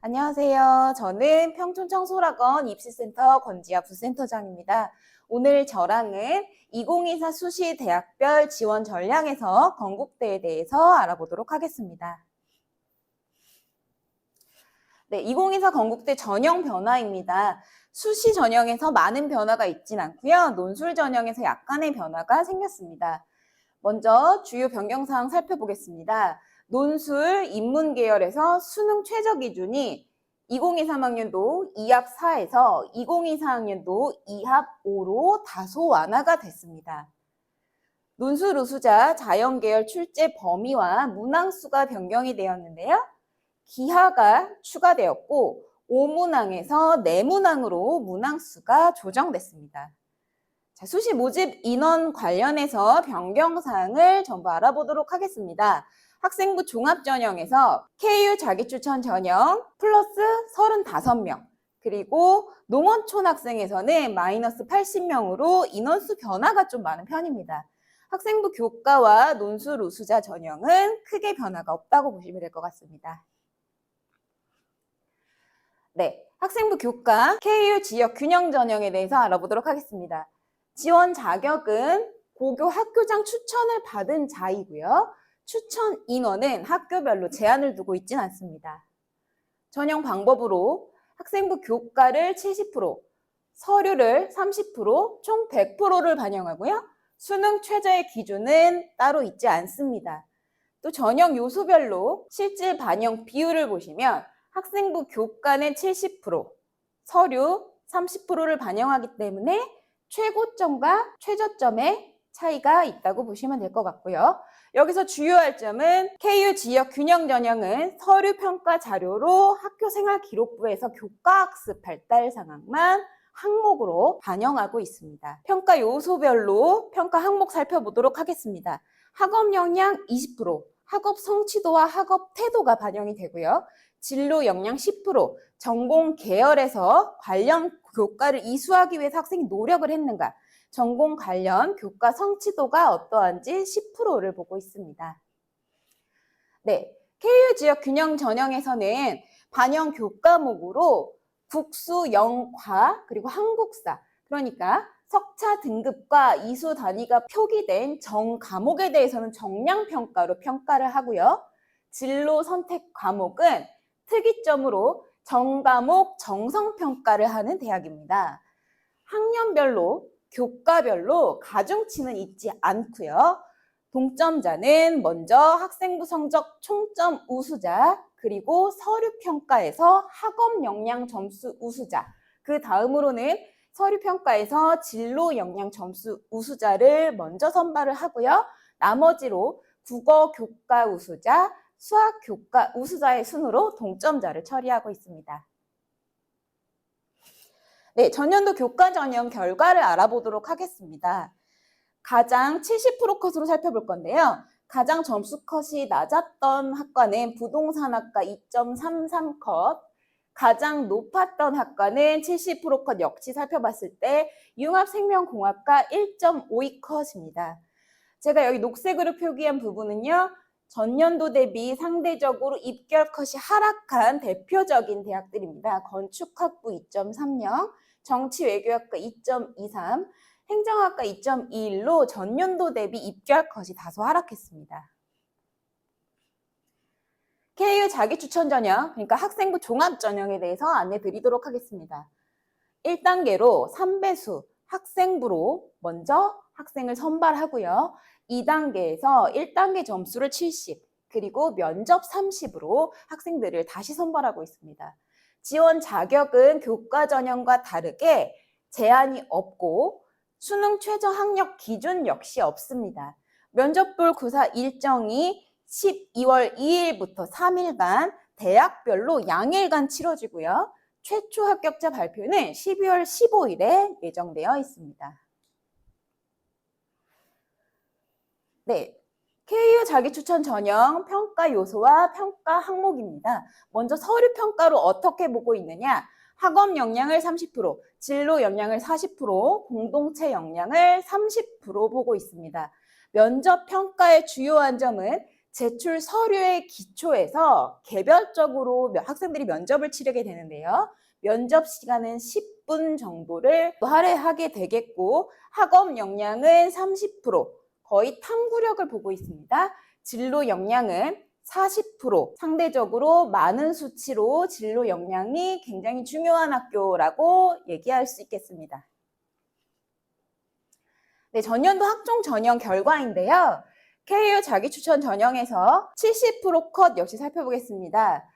안녕하세요. 저는 평촌청소학원 입시센터 권지아 부센터장입니다. 오늘 저랑은 2024 수시 대학별 지원 전량에서 건국대에 대해서 알아보도록 하겠습니다. 네, 2024 건국대 전형 변화입니다. 수시 전형에서 많은 변화가 있진 않고요. 논술 전형에서 약간의 변화가 생겼습니다. 먼저 주요 변경사항 살펴보겠습니다. 논술 인문 계열에서 수능 최저 기준이 2023학년도 2합 4에서 2024학년도 2합 5로 다소 완화가 됐습니다. 논술 우수자 자연 계열 출제 범위와 문항수가 변경이 되었는데요. 기하가 추가되었고 5문항에서 4문항으로 문항수가 조정됐습니다. 자, 수시 모집 인원 관련해서 변경사항을 전부 알아보도록 하겠습니다. 학생부 종합전형에서 KU 자기추천 전형 플러스 35명, 그리고 농어촌 학생에서는 마이너스 80명으로 인원수 변화가 좀 많은 편입니다. 학생부 교과와 논술 우수자 전형은 크게 변화가 없다고 보시면 될 것 같습니다. 네, 학생부 교과 KU 지역 균형 전형에 대해서 알아보도록 하겠습니다. 지원 자격은 고교 학교장 추천을 받은 자이고요. 추천 인원은 학교별로 제한을 두고 있진 않습니다. 전형 방법으로 학생부 교과를 70%, 서류를 30%, 총 100%를 반영하고요. 수능 최저의 기준은 따로 있지 않습니다. 또 전형 요소별로 실질 반영 비율을 보시면 학생부 교과는 70%, 서류 30%를 반영하기 때문에 최고점과 최저점의 차이가 있다고 보시면 될 것 같고요. 여기서 주요할 점은 KU 지역 균형 전형은 서류 평가 자료로 학교생활기록부에서 교과학습 발달 상황만 항목으로 반영하고 있습니다. 평가 요소별로 평가 항목 살펴보도록 하겠습니다. 학업 역량 20%, 학업 성취도와 학업 태도가 반영이 되고요. 진로 역량 10%, 전공 계열에서 관련 교과를 이수하기 위해서 학생이 노력을 했는가, 전공 관련 교과 성취도가 어떠한지 10%를 보고 있습니다. 네, KU 지역 균형 전형에서는 반영 교과목으로 국수, 영과, 그리고 한국사, 그러니까 석차 등급과 이수 단위가 표기된 정 과목에 대해서는 정량평가로 평가를 하고요. 진로 선택 과목은 특이점으로 정과목 정성평가를 하는 대학입니다. 학년별로, 교과별로 가중치는 있지 않고요. 동점자는 먼저 학생부 성적 총점 우수자, 그리고 서류평가에서 학업 역량 점수 우수자, 그 다음으로는 서류평가에서 진로 역량 점수 우수자를 먼저 선발을 하고요. 나머지로 국어 교과 우수자, 수학 교과 우수자의 순으로 동점자를 처리하고 있습니다. 네, 전년도 교과 전형 결과를 알아보도록 하겠습니다. 가장 70% 컷으로 살펴볼 건데요. 가장 점수 컷이 낮았던 학과는 부동산학과 2.33 컷, 가장 높았던 학과는 70% 컷 역시 살펴봤을 때 융합생명공학과 1.52 컷입니다. 제가 여기 녹색으로 표기한 부분은요. 전년도 대비 상대적으로 입결 컷이 하락한 대표적인 대학들입니다. 건축학부 2.30, 정치외교학과 2.23, 행정학과 2.21로 전년도 대비 입결 컷이 다소 하락했습니다. KU 자기추천 전형, 그러니까 학생부 종합 전형에 대해서 안내 드리도록 하겠습니다. 1단계로 3배수 학생부로 먼저 학생을 선발하고요. 2단계에서 1단계 점수를 70, 그리고 면접 30으로 학생들을 다시 선발하고 있습니다. 지원 자격은 교과 전형과 다르게 제한이 없고 수능 최저 학력 기준 역시 없습니다. 면접 볼 구사 일정이 12월 2일부터 3일간 대학별로 양일간 치러지고요. 최초 합격자 발표는 12월 15일에 예정되어 있습니다. 네, KU 자기추천 전형 평가 요소와 평가 항목입니다. 먼저 서류 평가로 어떻게 보고 있느냐? 학업 역량을 30%, 진로 역량을 40%, 공동체 역량을 30% 보고 있습니다. 면접 평가의 주요한 점은 제출 서류의 기초에서 개별적으로 학생들이 면접을 치르게 되는데요. 면접 시간은 10분 정도를 할애하게 되겠고 학업 역량은 30%, 거의 탐구력을 보고 있습니다. 진로 역량은 40%, 상대적으로 많은 수치로 진로 역량이 굉장히 중요한 학교라고 얘기할 수 있겠습니다. 네, 전년도 학종 전형 결과인데요. KU 자기추천 전형에서 70% 컷 역시 살펴보겠습니다.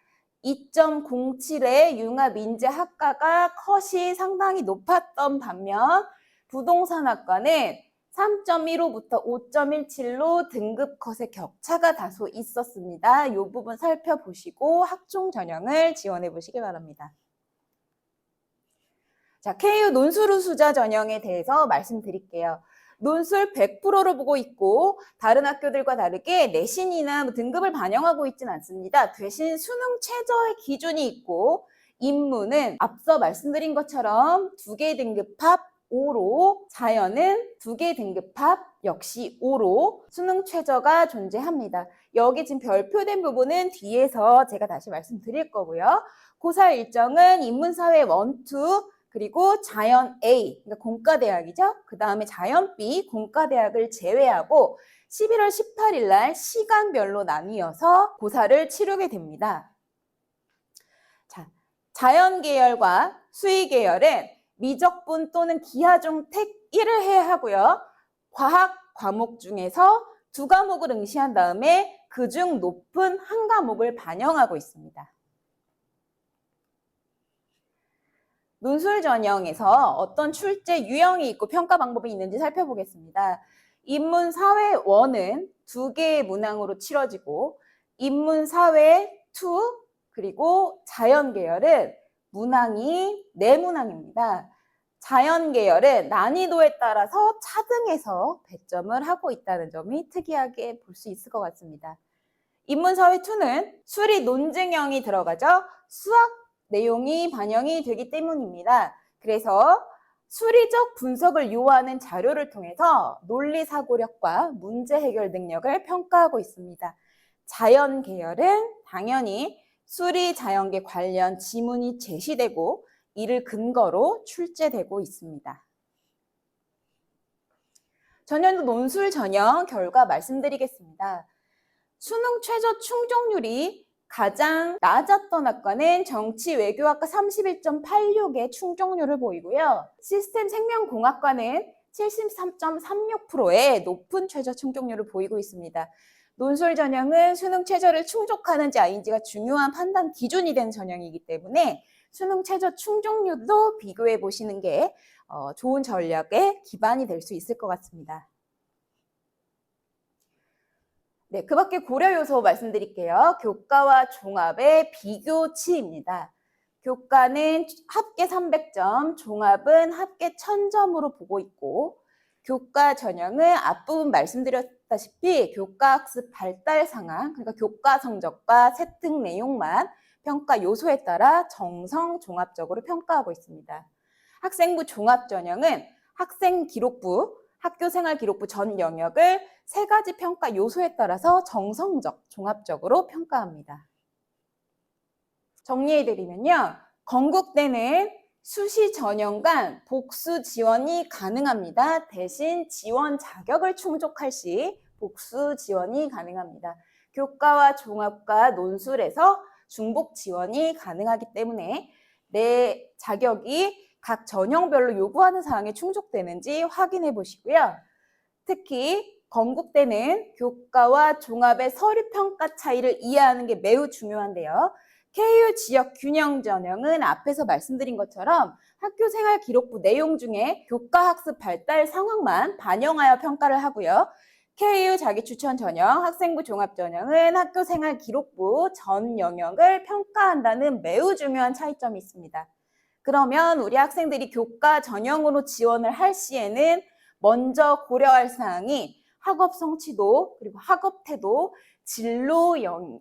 2.07의 융합인재학과가 컷이 상당히 높았던 반면 부동산학과는 3.15부터 5.17로 등급 컷의 격차가 다소 있었습니다. 이 부분 살펴보시고 학종 전형을 지원해 보시기 바랍니다. 자, KU 논술우수자 전형에 대해서 말씀드릴게요. 논술 100%로 보고 있고 다른 학교들과 다르게 내신이나 등급을 반영하고 있지는 않습니다. 대신 수능 최저의 기준이 있고 인문은 앞서 말씀드린 것처럼 2개 등급 합 5로, 자연은 2개 등급 합 역시 5로 수능 최저가 존재합니다. 여기 지금 별표된 부분은 뒤에서 제가 다시 말씀드릴 거고요. 고사 일정은 인문사회 1, 2, 그리고 자연 A, 그러니까 공과대학이죠. 그 다음에 자연 B, 공과대학을 제외하고 11월 18일 날 시간별로 나뉘어서 고사를 치르게 됩니다. 자, 자연 계열과 수의 계열은 미적분 또는 기하중 택 1을 해야 하고요. 과학 과목 중에서 2과목을 응시한 다음에 그중 높은 한 과목을 반영하고 있습니다. 논술 전형에서 어떤 출제 유형이 있고 평가 방법이 있는지 살펴보겠습니다. 인문사회 1은 2개의 문항으로 치러지고 인문사회 2 그리고 자연계열은 문항이 4문항입니다. 자연계열은 난이도에 따라서 차등해서 배점을 하고 있다는 점이 특이하게 볼 수 있을 것 같습니다. 인문사회 2는 수리 논증형이 들어가죠. 수학 내용이 반영이 되기 때문입니다. 그래서 수리적 분석을 요하는 자료를 통해서 논리사고력과 문제 해결 능력을 평가하고 있습니다. 자연 계열은 당연히 수리 자연계 관련 지문이 제시되고 이를 근거로 출제되고 있습니다. 전년도 논술 전형 결과 말씀드리겠습니다. 수능 최저 충족률이 가장 낮았던 학과는 정치 외교학과 31.86의 충족률을 보이고요. 시스템 생명공학과는 73.36%의 높은 최저 충족률을 보이고 있습니다. 논술 전형은 수능 최저를 충족하는지 아닌지가 중요한 판단 기준이 되는 전형이기 때문에 수능 최저 충족률도 비교해 보시는 게 좋은 전략의 기반이 될 수 있을 것 같습니다. 네, 그 밖에 고려 요소 말씀드릴게요. 교과와 종합의 비교치입니다. 교과는 합계 300점, 종합은 합계 1000점으로 보고 있고 교과 전형은 앞부분 말씀드렸다시피 교과학습 발달 상황, 그러니까 교과 성적과 세특 내용만 평가 요소에 따라 정성 종합적으로 평가하고 있습니다. 학생부 종합 전형은 학생기록부, 학교생활기록부 전 영역을 3가지 평가 요소에 따라서 정성적, 종합적으로 평가합니다. 정리해드리면요. 건국대는 수시 전형간 복수 지원이 가능합니다. 대신 지원 자격을 충족할 시 복수 지원이 가능합니다. 교과와 종합과 논술에서 중복 지원이 가능하기 때문에 내 자격이 각 전형별로 요구하는 사항에 충족되는지 확인해 보시고요. 특히 건국대는 교과와 종합의 서류평가 차이를 이해하는 게 매우 중요한데요. KU 지역 균형 전형은 앞에서 말씀드린 것처럼 학교생활 기록부 내용 중에 교과학습 발달 상황만 반영하여 평가를 하고요. KU 자기추천 전형, 학생부 종합 전형은 학교생활 기록부 전 영역을 평가한다는 매우 중요한 차이점이 있습니다. 그러면 우리 학생들이 교과 전형으로 지원을 할 시에는 먼저 고려할 사항이 학업 성취도, 그리고 학업 태도, 진로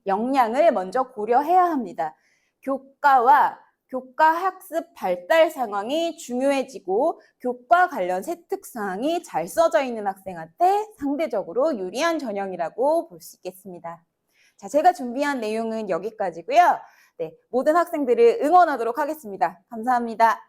역량을 먼저 고려해야 합니다. 교과와 교과 학습 발달 상황이 중요해지고 교과 관련 세특 사항이 잘 써져 있는 학생한테 상대적으로 유리한 전형이라고 볼 수 있겠습니다. 자, 제가 준비한 내용은 여기까지고요. 네, 모든 학생들을 응원하도록 하겠습니다. 감사합니다.